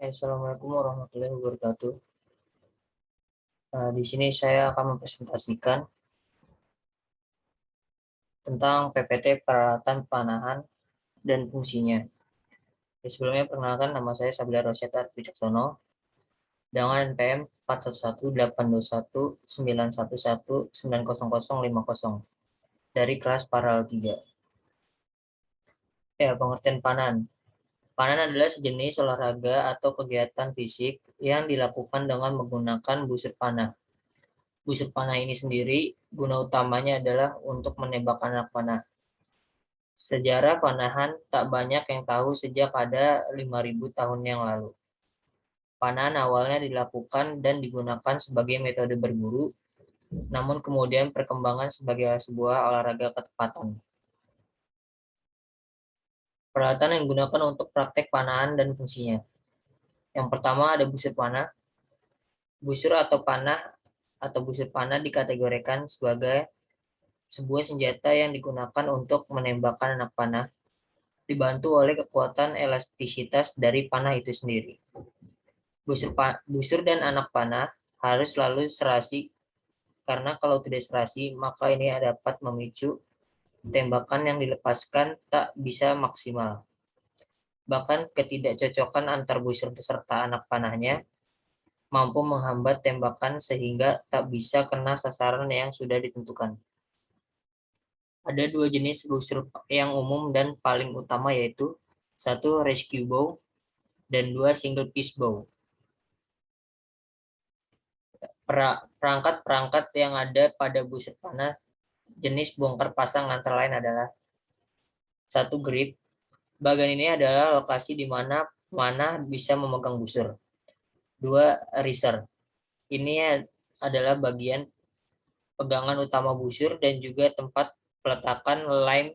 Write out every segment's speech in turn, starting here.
Assalamualaikum warahmatullahi wabarakatuh. Di sini saya akan mempresentasikan tentang PPT peralatan panahan dan fungsinya. Sebelumnya perkenalkan, nama saya Sabda Rosyad Wicaksono dengan NPM 41182191190050 dari kelas Paralel 3. Pengertian panahan. Panahan adalah sejenis olahraga atau kegiatan fisik yang dilakukan dengan menggunakan busur panah. Busur panah ini sendiri, guna utamanya adalah untuk menembak anak panah. Sejarah panahan tak banyak yang tahu sejak ada 5.000 tahun yang lalu. Panahan awalnya dilakukan dan digunakan sebagai metode berburu, namun kemudian perkembangan sebagai sebuah olahraga ketepatan. Peralatan yang digunakan untuk praktek panahan dan fungsinya. Yang pertama ada busur panah. Busur atau busur panah dikategorikan sebagai sebuah senjata yang digunakan untuk menembakkan anak panah, dibantu oleh kekuatan elastisitas dari panah itu sendiri. Busur dan anak panah harus selalu serasi, karena kalau tidak serasi, maka ini dapat memicu tembakan yang dilepaskan tak bisa maksimal. Bahkan ketidakcocokan antar busur beserta anak panahnya mampu menghambat tembakan sehingga tak bisa kena sasaran yang sudah ditentukan. Ada dua jenis busur yang umum dan paling utama, yaitu satu rescue bow dan dua single piece bow. Perangkat-perangkat yang ada pada busur panah jenis bongkar pasang antara lain adalah satu grip. Bagian ini adalah lokasi di mana panah bisa memegang busur. Dua riser. Ini adalah bagian pegangan utama busur dan juga tempat peletakan lem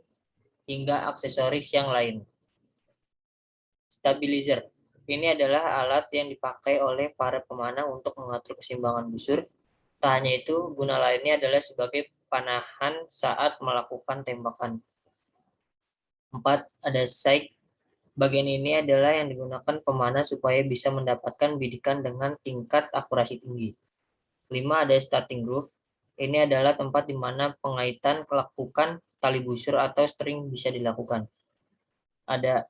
hingga aksesoris yang lain. Stabilizer. Ini adalah alat yang dipakai oleh para pemanah untuk mengatur keseimbangan busur. Tak hanya itu, guna lainnya adalah sebagai panahan saat melakukan tembakan. 4. Ada sight. Bagian ini adalah yang digunakan pemanah supaya bisa mendapatkan bidikan dengan tingkat akurasi tinggi. 5. Ada starting groove. Ini adalah tempat di mana pengaitan melakukan tali busur atau string bisa dilakukan.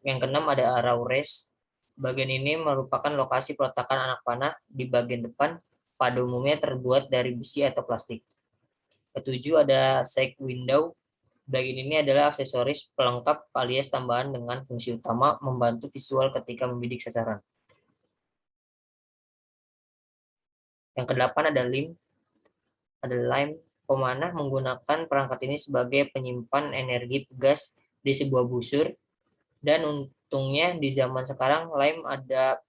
Yang keenam ada arrow race. Bagian ini merupakan lokasi peletakan anak panah di bagian depan, pada umumnya terbuat dari besi atau plastik. Ketujuh ada sight window. Bagian ini adalah aksesoris pelengkap alias tambahan dengan fungsi utama membantu visual ketika membidik sasaran. Yang kedelapan ada limb. Pemanah menggunakan perangkat ini sebagai penyimpan energi pegas di sebuah busur, dan untungnya di zaman sekarang lem ada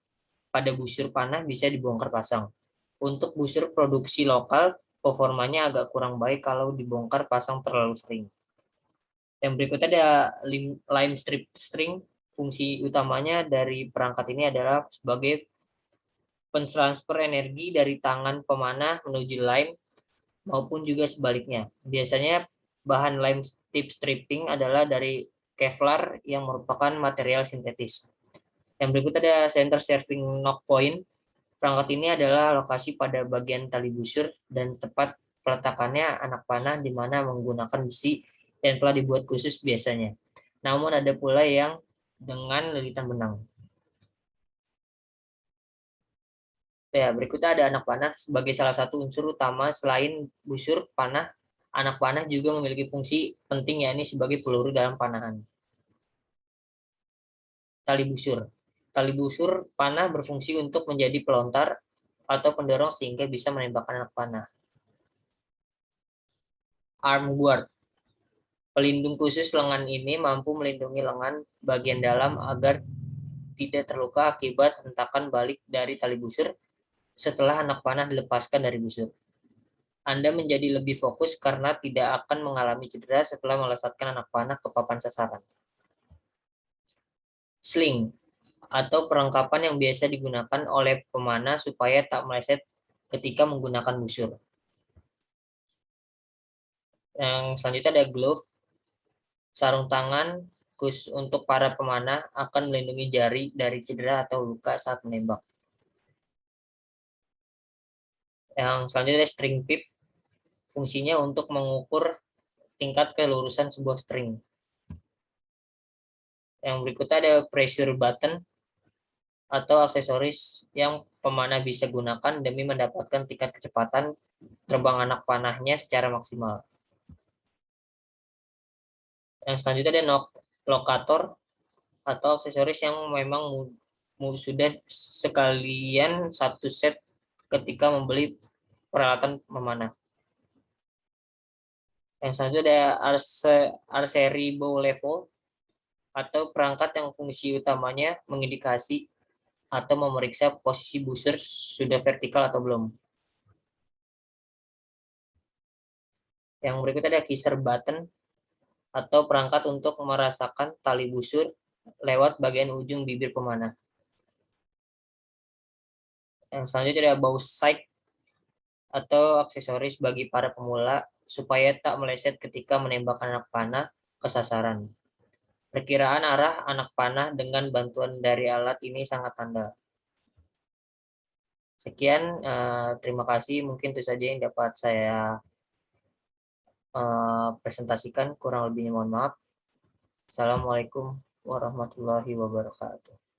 pada busur panah bisa dibongkar pasang. Untuk busur produksi lokal, performanya agak kurang baik kalau dibongkar pasang terlalu sering. Yang berikutnya ada line strip string. Fungsi utamanya dari perangkat ini adalah sebagai pentransfer energi dari tangan pemanah menuju line maupun juga sebaliknya. Biasanya bahan lime tip stripping adalah dari Kevlar yang merupakan material sintetis. Yang berikut ada center serving knock point. Perangkat ini adalah lokasi pada bagian tali busur dan tepat peletakannya anak panah di mana menggunakan besi yang telah dibuat khusus biasanya. Namun ada pula yang dengan lilitan benang. Berikutnya ada anak panah. Sebagai salah satu unsur utama selain busur panah, anak panah juga memiliki fungsi penting, yakni sebagai peluru dalam panahan. Tali busur. Tali busur panah berfungsi untuk menjadi pelontar atau pendorong sehingga bisa menembakkan anak panah. Arm guard. Pelindung khusus lengan ini mampu melindungi lengan bagian dalam agar tidak terluka akibat hentakan balik dari tali busur setelah anak panah dilepaskan dari busur. Anda menjadi lebih fokus karena tidak akan mengalami cedera setelah melesatkan anak panah ke papan sasaran. Sling atau perlengkapan yang biasa digunakan oleh pemanah supaya tak meleset ketika menggunakan busur. Yang selanjutnya ada glove, sarung tangan, untuk para pemanah akan melindungi jari dari cedera atau luka saat menembak. Yang selanjutnya ada string pip, fungsinya untuk mengukur tingkat kelurusan sebuah string. Yang berikutnya ada pressure button atau aksesoris yang pemanah bisa gunakan demi mendapatkan tingkat kecepatan terbang anak panahnya secara maksimal. Yang selanjutnya ada lokator atau aksesoris yang memang sudah sekalian satu set ketika membeli peralatan memanah. Yang selanjutnya ada archery bow level atau perangkat yang fungsi utamanya mengindikasi atau memeriksa posisi busur sudah vertikal atau belum. Yang berikutnya ada kisser button atau perangkat untuk merasakan tali busur lewat bagian ujung bibir pemanah. Yang selanjutnya ada bow sight atau aksesoris bagi para pemula supaya tak meleset ketika menembakkan anak panah ke sasaran. Perkiraan arah anak panah dengan bantuan dari alat ini sangat handal. Sekian, terima kasih. Mungkin itu saja yang dapat saya presentasikan. Kurang lebihnya mohon maaf. Assalamualaikum warahmatullahi wabarakatuh.